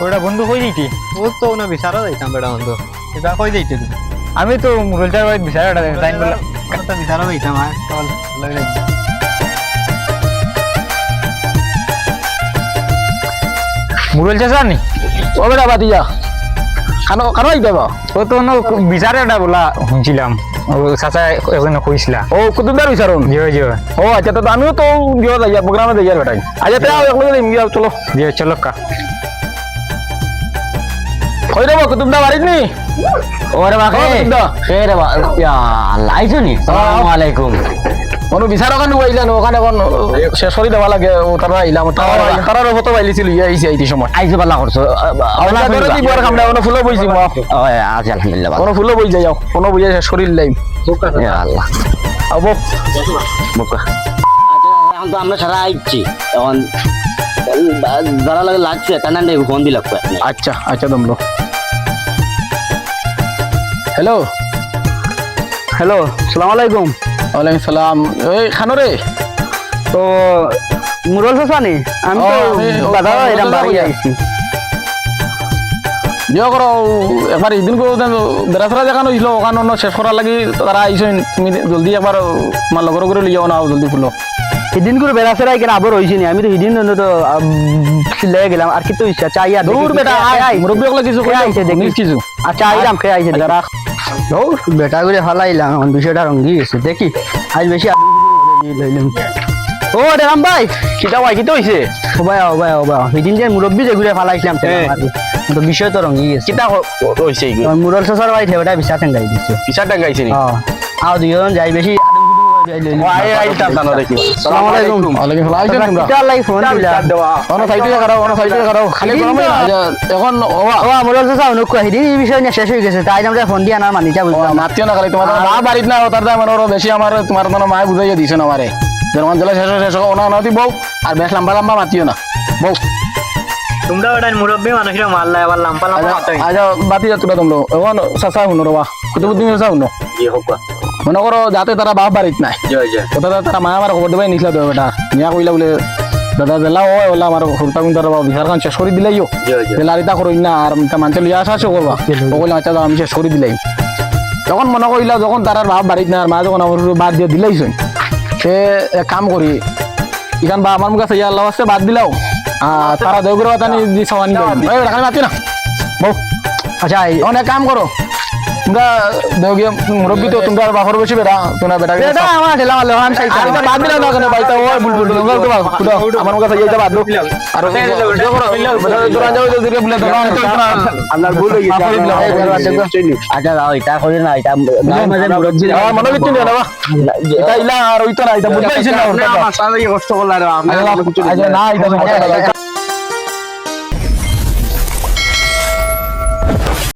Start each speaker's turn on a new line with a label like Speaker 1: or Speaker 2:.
Speaker 1: ওটা বন্ধু কই যাইতি?
Speaker 2: ও তো না বিচারা যাইতাম বেটা বন্ধু এটা কই যাইতে তুমি
Speaker 1: আমি তো মুরলচার বাড়ি বিচারাটা টাইম বলে
Speaker 2: তো বিচারা যাইতাম আর চল লাগে
Speaker 1: মুরলচার জানি
Speaker 3: ও বেটা বাদিয়া খানো খানো আইতে বা
Speaker 1: ও তো বিচারাটা বলা শুনছিলাম ও চাচা এখানে কইছিলা।
Speaker 3: ও কুতুবদার বিচারুন
Speaker 1: জিও জিও
Speaker 3: ও আচ্ছা তো আমিও তো গিয়ে যাই প্রোগ্রামে যাই বেটাই আচ্ছা তে একলো গিয়ে চলো
Speaker 1: জিও চলো কা
Speaker 3: কই রে কুতুবদা বাড়িত নি
Speaker 4: ওরে বাকে এ রে ইয়া লাইছনি আসসালামু আলাইকুম
Speaker 3: অনু বিচার ওখানে আইলাম ওখানে এখন শেষ করে দেওয়া লাগে ও তারা আইলাম তারার ফটো পাইলিছিল ইয়া আইছি আইতি সময়
Speaker 4: আইছো বালা করছো
Speaker 3: আমরা ধরে দি বড় কামনা অনু ফুলো বইছি মা
Speaker 4: আচ্ছা আলহামদুলিল্লাহ
Speaker 3: অনু ফুলো বই যাও কোনো বই শেষ করে লাইম
Speaker 4: ইয়া আল্লাহ
Speaker 3: আবো
Speaker 4: মুকা আচ্ছা এখন তো আমরা সারা আইছি এখন যারা লাগে লাগছে তার ফোন দিলাম
Speaker 3: আচ্ছা আচ্ছা দমলো হ্যালো
Speaker 5: হ্যালো সালাম আলাইকুম।
Speaker 3: ওয়ালাইকুম সালাম এই খানো রে
Speaker 5: তো মুরল চাচা আমি তো বাধা এরকম বাড়ি আইছি
Speaker 3: ইয়ে করো একবার একদিন বেড়াছড়া দেখানো হয়েছিল ওখানে শেষ করার লাগি তারা আইসেন তুমি জলদি একবার আমার লগর করে লিয়াও না জলদি ফুলো
Speaker 5: সেদিন করে বেড়াছড়াই কেন আবার হয়েছি নি আমি তো সেদিন তো সিলাই গেলাম আর কি তো ইচ্ছা চাই আর
Speaker 3: দূর বেটা মুরব্বী হলে কিছু
Speaker 5: খেয়ে আইছে দেখি
Speaker 3: কিছু
Speaker 5: আচ্ছা আইলাম খেয়ে আইছে রাখ বেটা করে ফালাইলাম এখন বিষয়টা রঙ্গি গেছে দেখি আজ বেশি লইলাম ও রাম ভাই
Speaker 3: কিটা ভাই কিটা হয়েছে
Speaker 5: ও ভাই ও ভাই ও ভাই সেদিন যে মুরব্বী যে ঘুরে ফালাইছিলাম তো বিষয় তো রঙ্গি গেছে
Speaker 3: কিটা হয়েছে
Speaker 5: মুরল চাচার ভাই ঠেবেটা বিচার ঠেঙ্গাই দিচ্ছে
Speaker 3: পিসার ডাঙ্গাইছে নি
Speaker 5: আর দুজন যাই বেশি শেষ হয়ে গেছে তাই আমরা ফোন দিয়ে আনার মানিটা বুঝলাম
Speaker 3: মাতিও না খালি তোমার মা বাড়িত না তার বেশি আমার তোমার মায়ে বুঝাইয়া দিছে না আমারে যখন জেলা শেষ শেষ ওনা নদী বউ আর বেশ লম্বা লম্বা মাতিও না বউ
Speaker 2: তোমরা ওটা মুরব্বী মানুষের মারলা এবার লাম্পা লাম্পা
Speaker 3: আচ্ছা বাতি যা তোরা তোমরা এখন চাচা শুনো রবা কুতুবুদ্দিন চাচা শুনো মনে করো যাতে তারা বাপ বাড়িত নাই ওটা তারা মা আমার খবর দেবাই নিছিল তো বেটা নিয়া কইলা বলে দাদা জেলা ও ওলা আমার হুরতা গুন তারা বিচার খান শেষ করে দিলাইও জেলারিতা করই না আর মানুষ লিয়া আসা করবা ও কইলা আচ্ছা আমি শেষ করে দিলাই তখন মনে কইলা যখন তার বাপ বাড়িত না আর মা যখন আমার বাদ দিয়ে দিলাইছেন সে এক কাম করি ইখান বা আমার কাছে ইয়া আল্লাহ আছে বাদ দিলাও তারা দেওগুলো তানি দি সমান রাখানি মাতি না বউ
Speaker 5: আচ্ছা
Speaker 3: অনেক কাম করো তোমরা দেওগিয়া মুরব্বী তো তোমরা বাপর বেশি বেটা তোমরা বেটা
Speaker 5: এটা আমার ঠেলা মারলো আমি চাই
Speaker 3: আরে বাদ দিলা না কেন বাইতা ওই বুলবুল তোমরা তো আমার কাছে এইটা বাদ দাও আর তোরা যাও দিকে বলে দাও আপনার ভুল হয়ে গেছে
Speaker 4: আচ্ছা এটা করি না এটা মাঝে মুরব্বী
Speaker 3: মনে লিখতে না বাবা এটা ইলা আর ওইটা না এটা বুঝাইছেন না
Speaker 2: কষ্ট করলা
Speaker 3: না এটা